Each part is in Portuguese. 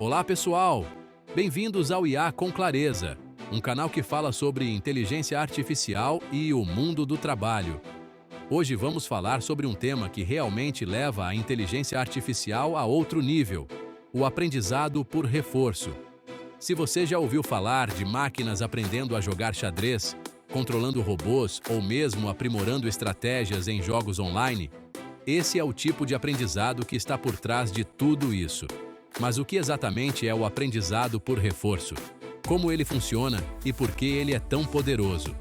Olá, pessoal! Bem-vindos ao IA com Clareza, um canal que fala sobre inteligência artificial e o mundo do trabalho. Hoje vamos falar sobre um tema que realmente leva a inteligência artificial a outro nível: o aprendizado por reforço. Se você já ouviu falar de máquinas aprendendo a jogar xadrez, controlando robôs ou mesmo aprimorando estratégias em jogos online, esse é o tipo de aprendizado que está por trás de tudo isso. Mas o que exatamente é o aprendizado por reforço? Como ele funciona e por que ele é tão poderoso?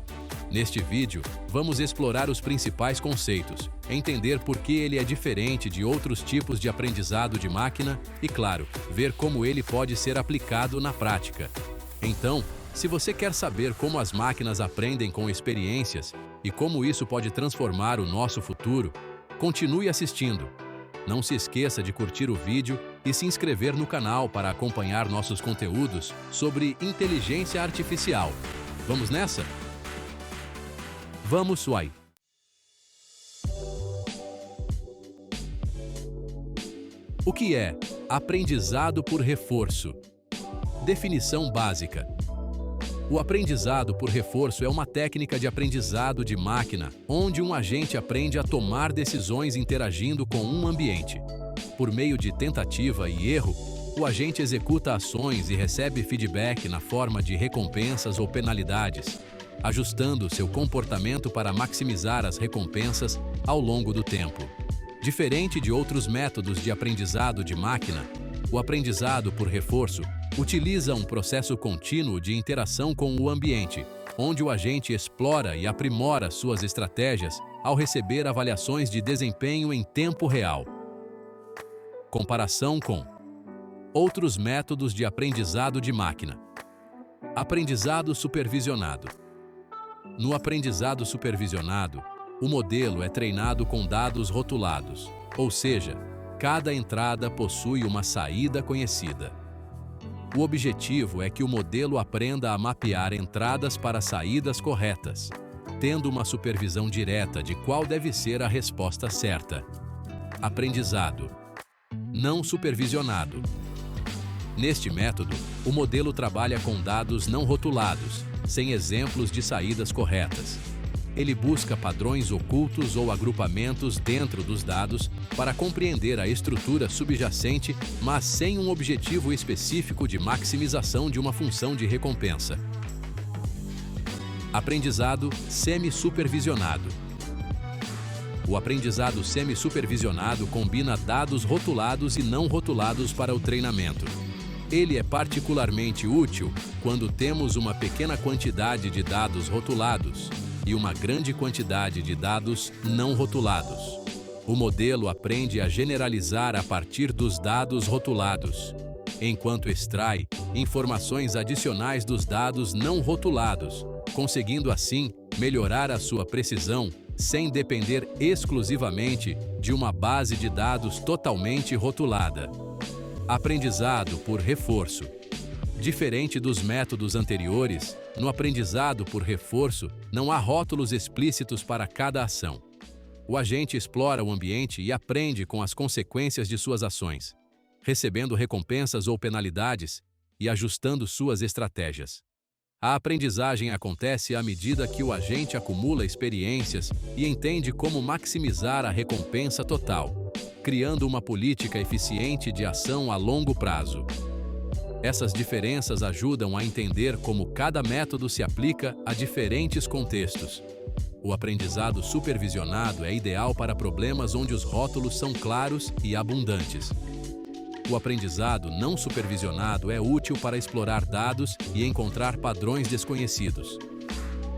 Neste vídeo, vamos explorar os principais conceitos, entender por que ele é diferente de outros tipos de aprendizado de máquina e, claro, ver como ele pode ser aplicado na prática. Então, se você quer saber como as máquinas aprendem com experiências e como isso pode transformar o nosso futuro, continue assistindo. Não se esqueça de curtir o vídeo e se inscrever no canal para acompanhar nossos conteúdos sobre inteligência artificial. Vamos nessa? Vamos, Suai! O que é aprendizado por reforço? Definição básica. O aprendizado por reforço é uma técnica de aprendizado de máquina, onde um agente aprende a tomar decisões interagindo com um ambiente. Por meio de tentativa e erro, o agente executa ações e recebe feedback na forma de recompensas ou penalidades, ajustando seu comportamento para maximizar as recompensas ao longo do tempo. Diferente de outros métodos de aprendizado de máquina, o aprendizado por reforço utiliza um processo contínuo de interação com o ambiente, onde o agente explora e aprimora suas estratégias ao receber avaliações de desempenho em tempo real. Comparação com outros métodos de aprendizado de máquina. Aprendizado supervisionado. No aprendizado supervisionado, o modelo é treinado com dados rotulados, ou seja, cada entrada possui uma saída conhecida. O objetivo é que o modelo aprenda a mapear entradas para saídas corretas, tendo uma supervisão direta de qual deve ser a resposta certa. Aprendizado não supervisionado. Neste método, o modelo trabalha com dados não rotulados, sem exemplos de saídas corretas. Ele busca padrões ocultos ou agrupamentos dentro dos dados para compreender a estrutura subjacente, mas sem um objetivo específico de maximização de uma função de recompensa. Aprendizado semi-supervisionado. O aprendizado semi-supervisionado combina dados rotulados e não rotulados para o treinamento. Ele é particularmente útil quando temos uma pequena quantidade de dados rotulados e uma grande quantidade de dados não rotulados. O modelo aprende a generalizar a partir dos dados rotulados, enquanto extrai informações adicionais dos dados não rotulados, conseguindo assim melhorar a sua precisão sem depender exclusivamente de uma base de dados totalmente rotulada. Aprendizado por reforço. Diferente dos métodos anteriores, no aprendizado por reforço, não há rótulos explícitos para cada ação. O agente explora o ambiente e aprende com as consequências de suas ações, recebendo recompensas ou penalidades e ajustando suas estratégias. A aprendizagem acontece à medida que o agente acumula experiências e entende como maximizar a recompensa total, criando uma política eficiente de ação a longo prazo. Essas diferenças ajudam a entender como cada método se aplica a diferentes contextos. O aprendizado supervisionado é ideal para problemas onde os rótulos são claros e abundantes. O aprendizado não supervisionado é útil para explorar dados e encontrar padrões desconhecidos.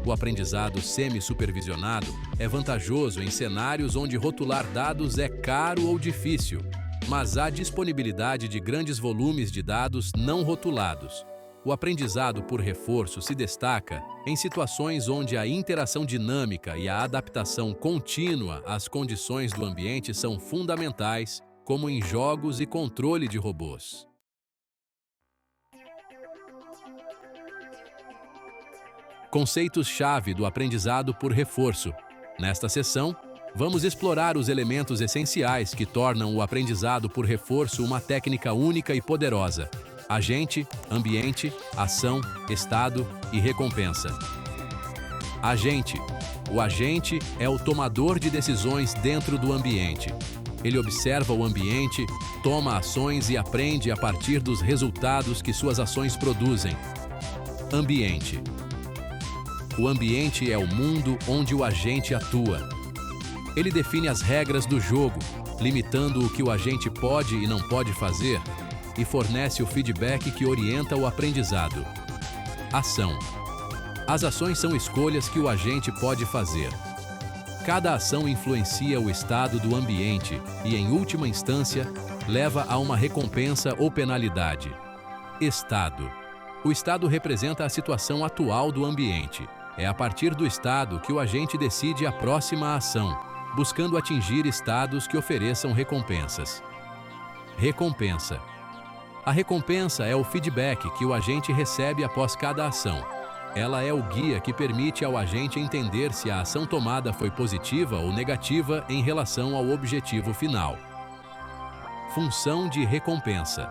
O aprendizado semi-supervisionado é vantajoso em cenários onde rotular dados é caro ou difícil, mas há disponibilidade de grandes volumes de dados não rotulados. O aprendizado por reforço se destaca em situações onde a interação dinâmica e a adaptação contínua às condições do ambiente são fundamentais, como em jogos e controle de robôs. Conceitos-chave do aprendizado por reforço. Nesta seção, vamos explorar os elementos essenciais que tornam o aprendizado por reforço uma técnica única e poderosa, Agente, ambiente, ação, estado e recompensa. Agente. O agente é o tomador de decisões dentro do ambiente. Ele observa o ambiente, toma ações e aprende a partir dos resultados que suas ações produzem. Ambiente. O ambiente é o mundo onde o agente atua. Ele define as regras do jogo, limitando o que o agente pode e não pode fazer, e fornece o feedback que orienta o aprendizado. Ação. As ações são escolhas que o agente pode fazer. Cada ação influencia o estado do ambiente e, em última instância, leva a uma recompensa ou penalidade. Estado. O estado representa a situação atual do ambiente. É a partir do estado que o agente decide a próxima ação, buscando atingir estados que ofereçam recompensas. Recompensa. A recompensa é o feedback que o agente recebe após cada ação. Ela é o guia que permite ao agente entender se a ação tomada foi positiva ou negativa em relação ao objetivo final. Função de recompensa.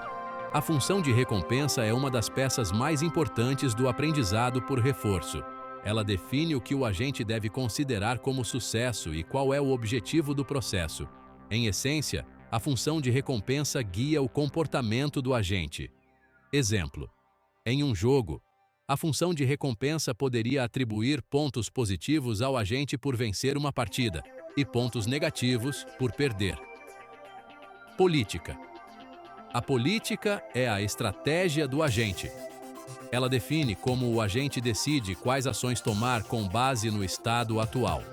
A função de recompensa é uma das peças mais importantes do aprendizado por reforço. Ela define o que o agente deve considerar como sucesso e qual é o objetivo do processo. Em essência, a função de recompensa guia o comportamento do agente. Exemplo: em um jogo, a função de recompensa poderia atribuir pontos positivos ao agente por vencer uma partida e pontos negativos por perder. Política. A política é a estratégia do agente. Ela define como o agente decide quais ações tomar com base no estado atual.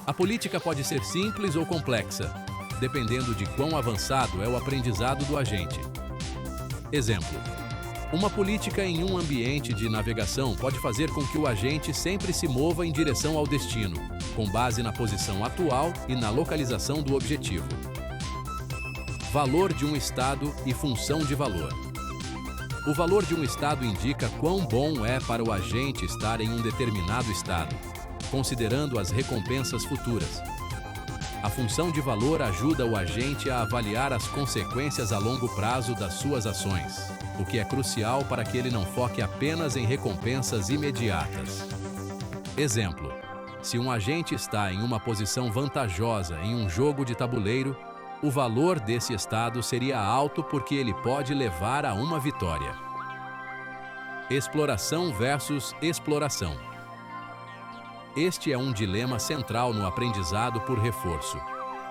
A política pode ser simples ou complexa, dependendo de quão avançado é o aprendizado do agente. Exemplo: uma política em um ambiente de navegação pode fazer com que o agente sempre se mova em direção ao destino, com base na posição atual e na localização do objetivo. Valor de um estado e função de valor. O valor de um estado indica quão bom é para o agente estar em um determinado estado, considerando as recompensas futuras. A função de valor ajuda o agente a avaliar as consequências a longo prazo das suas ações, o que é crucial para que ele não foque apenas em recompensas imediatas. Exemplo: se um agente está em uma posição vantajosa em um jogo de tabuleiro, o valor desse estado seria alto porque ele pode levar a uma vitória. Exploração versus exploração. Este é um dilema central no aprendizado por reforço.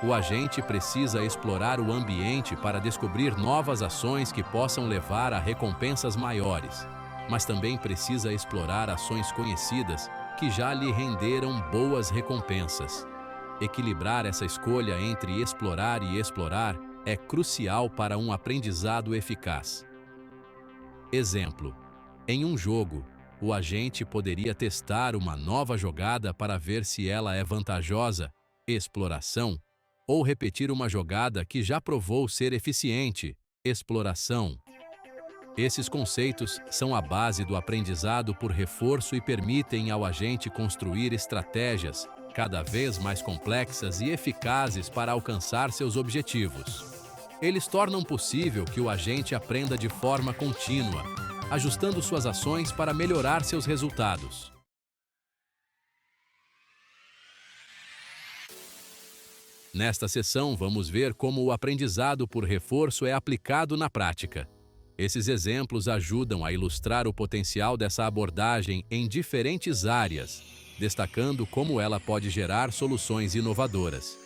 O agente precisa explorar o ambiente para descobrir novas ações que possam levar a recompensas maiores, mas também precisa explorar ações conhecidas que já lhe renderam boas recompensas. Equilibrar essa escolha entre explorar e explorar é crucial para um aprendizado eficaz. Exemplo: em um jogo, o agente poderia testar uma nova jogada para ver se ela é vantajosa, exploração, ou repetir uma jogada que já provou ser eficiente, exploração. Esses conceitos são a base do aprendizado por reforço e permitem ao agente construir estratégias cada vez mais complexas e eficazes para alcançar seus objetivos. Eles tornam possível que o agente aprenda de forma contínua, ajustando suas ações para melhorar seus resultados. Nesta sessão, vamos ver como o aprendizado por reforço é aplicado na prática. Esses exemplos ajudam a ilustrar o potencial dessa abordagem em diferentes áreas, destacando como ela pode gerar soluções inovadoras.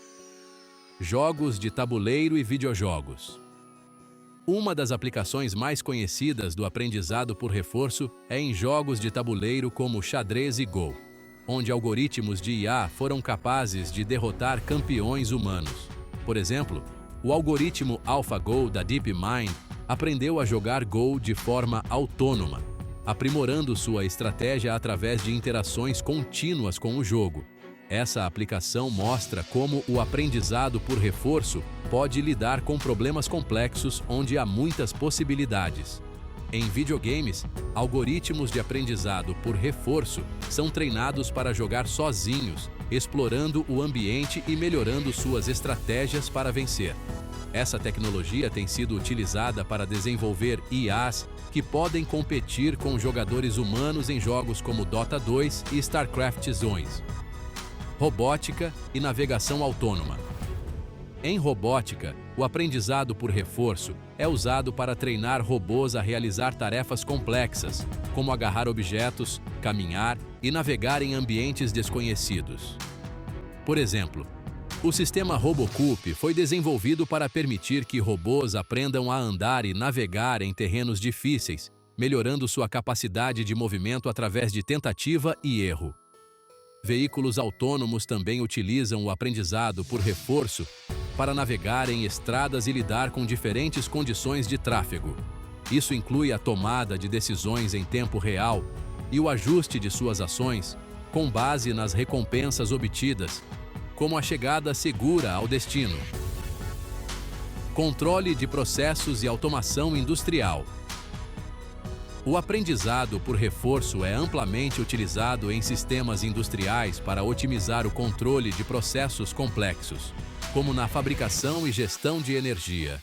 Jogos de tabuleiro e videojogos. Uma das aplicações mais conhecidas do aprendizado por reforço é em jogos de tabuleiro como xadrez e Go, onde algoritmos de IA foram capazes de derrotar campeões humanos. Por exemplo, o algoritmo AlphaGo da DeepMind aprendeu a jogar Go de forma autônoma, aprimorando sua estratégia através de interações contínuas com o jogo. Essa aplicação mostra como o aprendizado por reforço pode lidar com problemas complexos onde há muitas possibilidades. Em videogames, algoritmos de aprendizado por reforço são treinados para jogar sozinhos, explorando o ambiente e melhorando suas estratégias para vencer. Essa tecnologia tem sido utilizada para desenvolver IAs que podem competir com jogadores humanos em jogos como Dota 2 e StarCraft Zones. Robótica e navegação autônoma. Em robótica, o aprendizado por reforço é usado para treinar robôs a realizar tarefas complexas, como agarrar objetos, caminhar e navegar em ambientes desconhecidos. Por exemplo, o sistema RoboCup foi desenvolvido para permitir que robôs aprendam a andar e navegar em terrenos difíceis, melhorando sua capacidade de movimento através de tentativa e erro. Veículos autônomos também utilizam o aprendizado por reforço para navegar em estradas e lidar com diferentes condições de tráfego. Isso inclui a tomada de decisões em tempo real e o ajuste de suas ações com base nas recompensas obtidas, como a chegada segura ao destino. Controle de processos e automação industrial. O aprendizado por reforço é amplamente utilizado em sistemas industriais para otimizar o controle de processos complexos, como na fabricação e gestão de energia.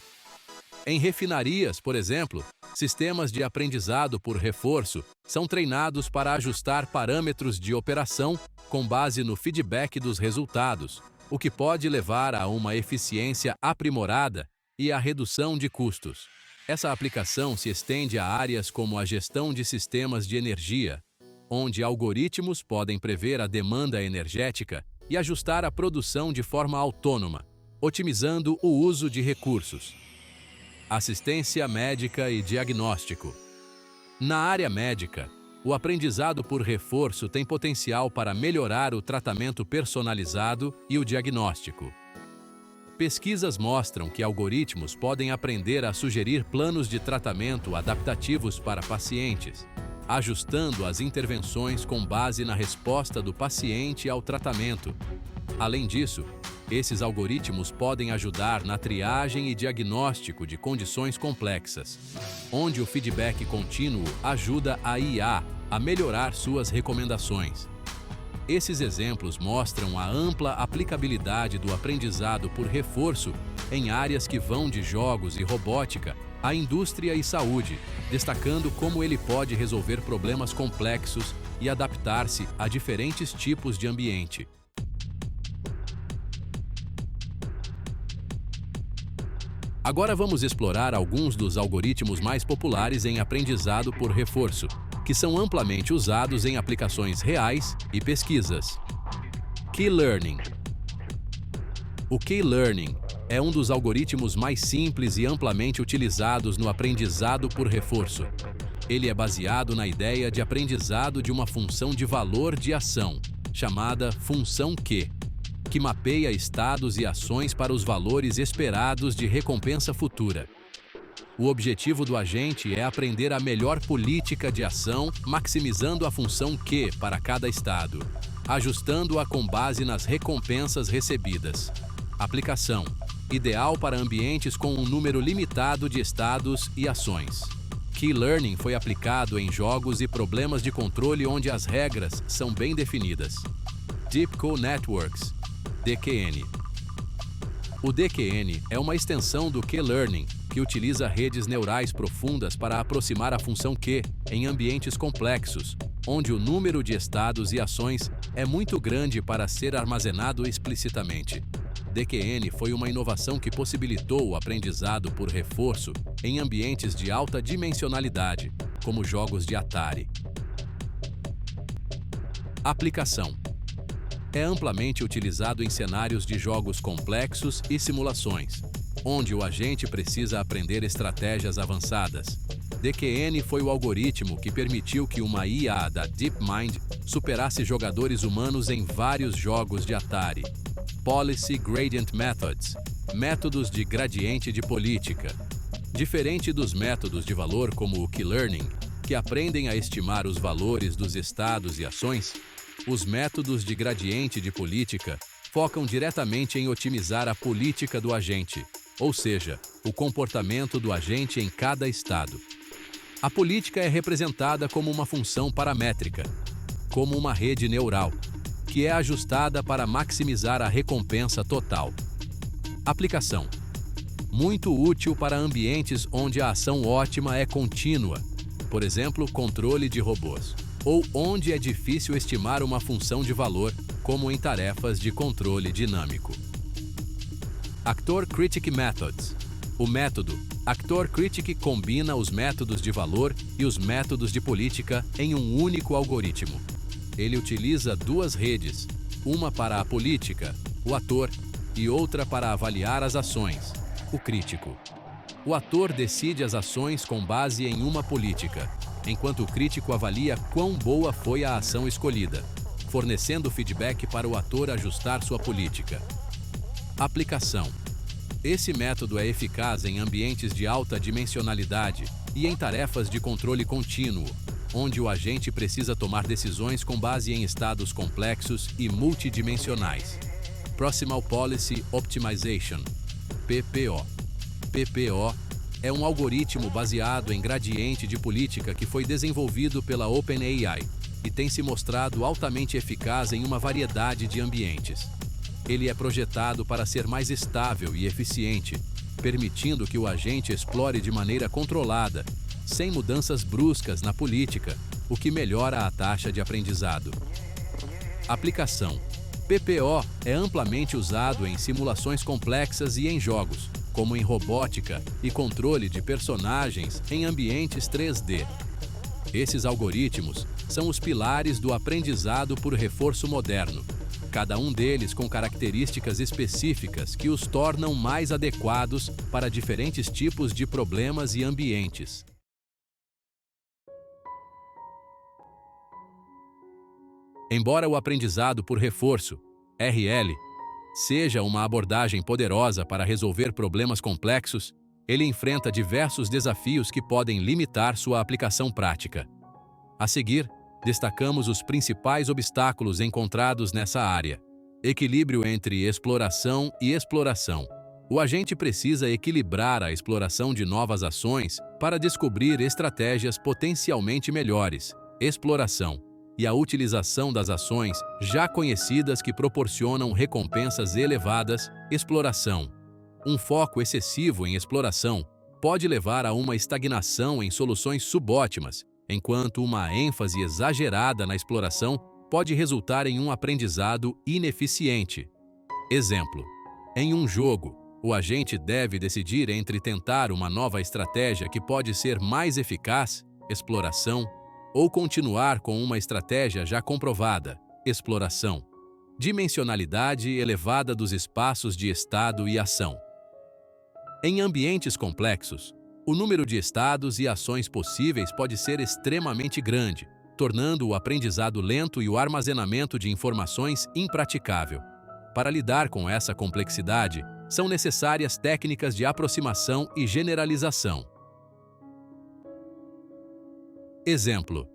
Em refinarias, por exemplo, sistemas de aprendizado por reforço são treinados para ajustar parâmetros de operação com base no feedback dos resultados, o que pode levar a uma eficiência aprimorada e a redução de custos. Essa aplicação se estende a áreas como a gestão de sistemas de energia, onde algoritmos podem prever a demanda energética e ajustar a produção de forma autônoma, otimizando o uso de recursos. Assistência médica e diagnóstico. Na área médica, o aprendizado por reforço tem potencial para melhorar o tratamento personalizado e o diagnóstico. Pesquisas mostram que algoritmos podem aprender a sugerir planos de tratamento adaptativos para pacientes, ajustando as intervenções com base na resposta do paciente ao tratamento. Além disso, esses algoritmos podem ajudar na triagem e diagnóstico de condições complexas, onde o feedback contínuo ajuda a IA a melhorar suas recomendações. Esses exemplos mostram a ampla aplicabilidade do aprendizado por reforço em áreas que vão de jogos e robótica à indústria e saúde, destacando como ele pode resolver problemas complexos e adaptar-se a diferentes tipos de ambiente. Agora vamos explorar alguns dos algoritmos mais populares em aprendizado por reforço, que são amplamente usados em aplicações reais e pesquisas. Key-Learning. O Key-Learning é um dos algoritmos mais simples e amplamente utilizados no aprendizado por reforço. Ele é baseado na ideia de aprendizado de uma função de valor de ação, chamada função Q, que mapeia estados e ações para os valores esperados de recompensa futura. O objetivo do agente é aprender a melhor política de ação, maximizando a função Q para cada estado, ajustando-a com base nas recompensas recebidas. Aplicação: ideal para ambientes com um número limitado de estados e ações. Key Learning foi aplicado em jogos e problemas de controle onde as regras são bem definidas. Deep Co-Networks, DQN. O DQN é uma extensão do Key Learning, que utiliza redes neurais profundas para aproximar a função Q em ambientes complexos, onde o número de estados e ações é muito grande para ser armazenado explicitamente. DQN foi uma inovação que possibilitou o aprendizado por reforço em ambientes de alta dimensionalidade, como jogos de Atari. Aplicação: é amplamente utilizado em cenários de jogos complexos e simulações, onde o agente precisa aprender estratégias avançadas. DQN foi o algoritmo que permitiu que uma IA da DeepMind superasse jogadores humanos em vários jogos de Atari. Policy Gradient Methods, métodos de gradiente de política. Diferente dos métodos de valor como o Key Learning, que aprendem a estimar os valores dos estados e ações, os métodos de gradiente de política focam diretamente em otimizar a política do agente, ou seja, o comportamento do agente em cada estado. A política é representada como uma função paramétrica, como uma rede neural, que é ajustada para maximizar a recompensa total. Aplicação: muito útil para ambientes onde a ação ótima é contínua, por exemplo, controle de robôs, ou onde é difícil estimar uma função de valor, como em tarefas de controle dinâmico. Actor Critic Methods. O método Actor Critic combina os métodos de valor e os métodos de política em um único algoritmo. Ele utiliza duas redes, uma para a política, o ator, e outra para avaliar as ações, o crítico. O ator decide as ações com base em uma política, enquanto o crítico avalia quão boa foi a ação escolhida, fornecendo feedback para o ator ajustar sua política. Aplicação. Esse método é eficaz em ambientes de alta dimensionalidade e em tarefas de controle contínuo, onde o agente precisa tomar decisões com base em estados complexos e multidimensionais. Proximal Policy Optimization, PPO. PPO é um algoritmo baseado em gradiente de política que foi desenvolvido pela OpenAI e tem se mostrado altamente eficaz em uma variedade de ambientes. Ele é projetado para ser mais estável e eficiente, permitindo que o agente explore de maneira controlada, sem mudanças bruscas na política, o que melhora a taxa de aprendizado. Aplicação. PPO é amplamente usado em simulações complexas e em jogos, como em robótica e controle de personagens em ambientes 3D. Esses algoritmos são os pilares do aprendizado por reforço moderno, cada um deles com características específicas que os tornam mais adequados para diferentes tipos de problemas e ambientes. Embora o aprendizado por reforço, RL, seja uma abordagem poderosa para resolver problemas complexos, ele enfrenta diversos desafios que podem limitar sua aplicação prática. A seguir, destacamos os principais obstáculos encontrados nessa área. Equilíbrio entre exploração e exploração. O agente precisa equilibrar a exploração de novas ações para descobrir estratégias potencialmente melhores, exploração, e a utilização das ações já conhecidas que proporcionam recompensas elevadas, exploração. Um foco excessivo em exploração pode levar a uma estagnação em soluções subótimas, enquanto uma ênfase exagerada na exploração pode resultar em um aprendizado ineficiente. Exemplo: em um jogo, o agente deve decidir entre tentar uma nova estratégia que pode ser mais eficaz, exploração, ou continuar com uma estratégia já comprovada, exploração. Dimensionalidade elevada dos espaços de estado e ação. Em ambientes complexos, o número de estados e ações possíveis pode ser extremamente grande, tornando o aprendizado lento e o armazenamento de informações impraticável. Para lidar com essa complexidade, são necessárias técnicas de aproximação e generalização. Exemplo: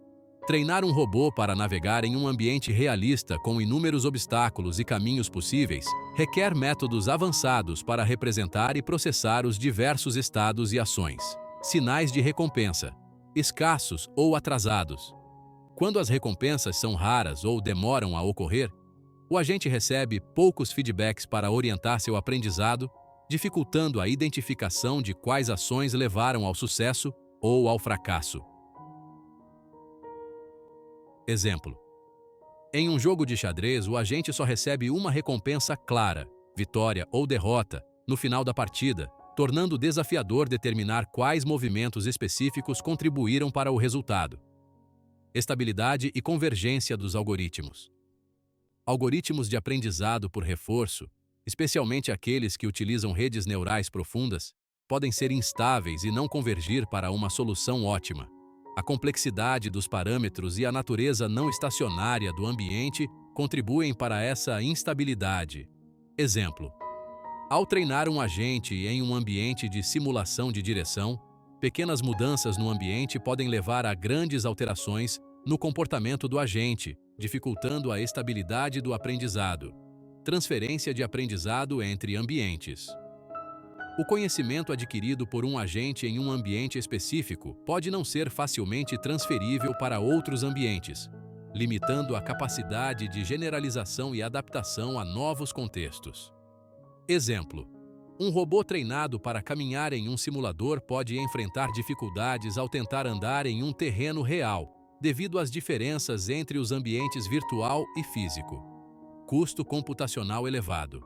treinar um robô para navegar em um ambiente realista com inúmeros obstáculos e caminhos possíveis requer métodos avançados para representar e processar os diversos estados e ações. Sinais de recompensa: escassos ou atrasados. Quando as recompensas são raras ou demoram a ocorrer, o agente recebe poucos feedbacks para orientar seu aprendizado, dificultando a identificação de quais ações levaram ao sucesso ou ao fracasso. Exemplo: em um jogo de xadrez, o agente só recebe uma recompensa clara, vitória ou derrota, no final da partida, tornando desafiador determinar quais movimentos específicos contribuíram para o resultado. Estabilidade e convergência dos algoritmos. Algoritmos de aprendizado por reforço, especialmente aqueles que utilizam redes neurais profundas, podem ser instáveis e não convergir para uma solução ótima. A complexidade dos parâmetros e a natureza não estacionária do ambiente contribuem para essa instabilidade. Exemplo: ao treinar um agente em um ambiente de simulação de direção, pequenas mudanças no ambiente podem levar a grandes alterações no comportamento do agente, dificultando a estabilidade do aprendizado. Transferência de aprendizado entre ambientes. O conhecimento adquirido por um agente em um ambiente específico pode não ser facilmente transferível para outros ambientes, limitando a capacidade de generalização e adaptação a novos contextos. Exemplo: Um robô treinado para caminhar em um simulador pode enfrentar dificuldades ao tentar andar em um terreno real, devido às diferenças entre os ambientes virtual e físico. Custo computacional elevado.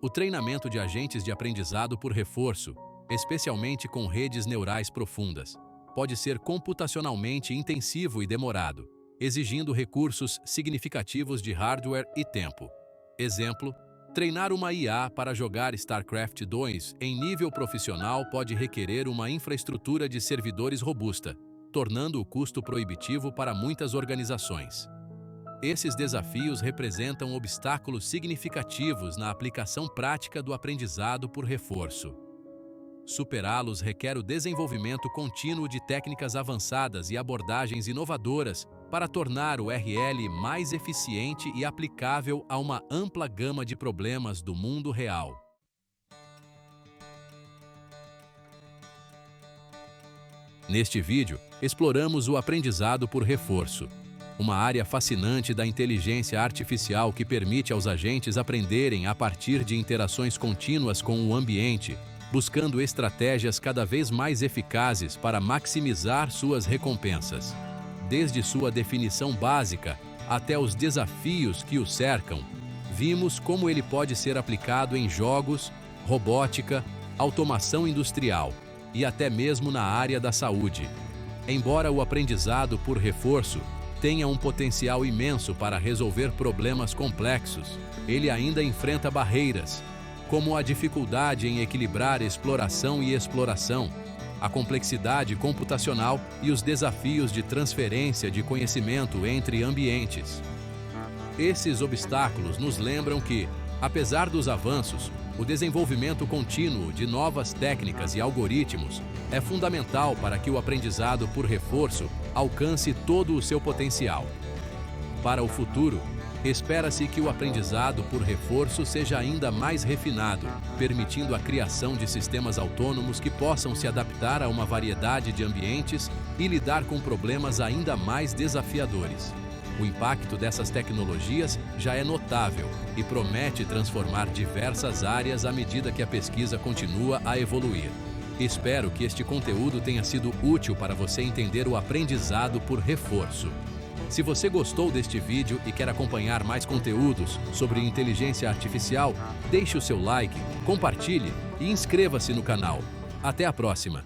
O treinamento de agentes de aprendizado por reforço, especialmente com redes neurais profundas, pode ser computacionalmente intensivo e demorado, exigindo recursos significativos de hardware e tempo. Exemplo: treinar uma IA para jogar StarCraft 2 em nível profissional pode requerer uma infraestrutura de servidores robusta, tornando o custo proibitivo para muitas organizações. Esses desafios representam obstáculos significativos na aplicação prática do aprendizado por reforço. Superá-los requer o desenvolvimento contínuo de técnicas avançadas e abordagens inovadoras para tornar o RL mais eficiente e aplicável a uma ampla gama de problemas do mundo real. Neste vídeo, exploramos o aprendizado por reforço, uma área fascinante da inteligência artificial que permite aos agentes aprenderem a partir de interações contínuas com o ambiente, buscando estratégias cada vez mais eficazes para maximizar suas recompensas. Desde sua definição básica até os desafios que o cercam, vimos como ele pode ser aplicado em jogos, robótica, automação industrial e até mesmo na área da saúde. Embora o aprendizado por reforço tenha um potencial imenso para resolver problemas complexos, ele ainda enfrenta barreiras, como a dificuldade em equilibrar exploração e exploração, a complexidade computacional e os desafios de transferência de conhecimento entre ambientes. Esses obstáculos nos lembram que, apesar dos avanços, o desenvolvimento contínuo de novas técnicas e algoritmos é fundamental para que o aprendizado por reforço alcance todo o seu potencial. Para o futuro, espera-se que o aprendizado por reforço seja ainda mais refinado, permitindo a criação de sistemas autônomos que possam se adaptar a uma variedade de ambientes e lidar com problemas ainda mais desafiadores. O impacto dessas tecnologias já é notável e promete transformar diversas áreas à medida que a pesquisa continua a evoluir. Espero que este conteúdo tenha sido útil para você entender o aprendizado por reforço. Se você gostou deste vídeo e quer acompanhar mais conteúdos sobre inteligência artificial, deixe o seu like, compartilhe e inscreva-se no canal. Até a próxima!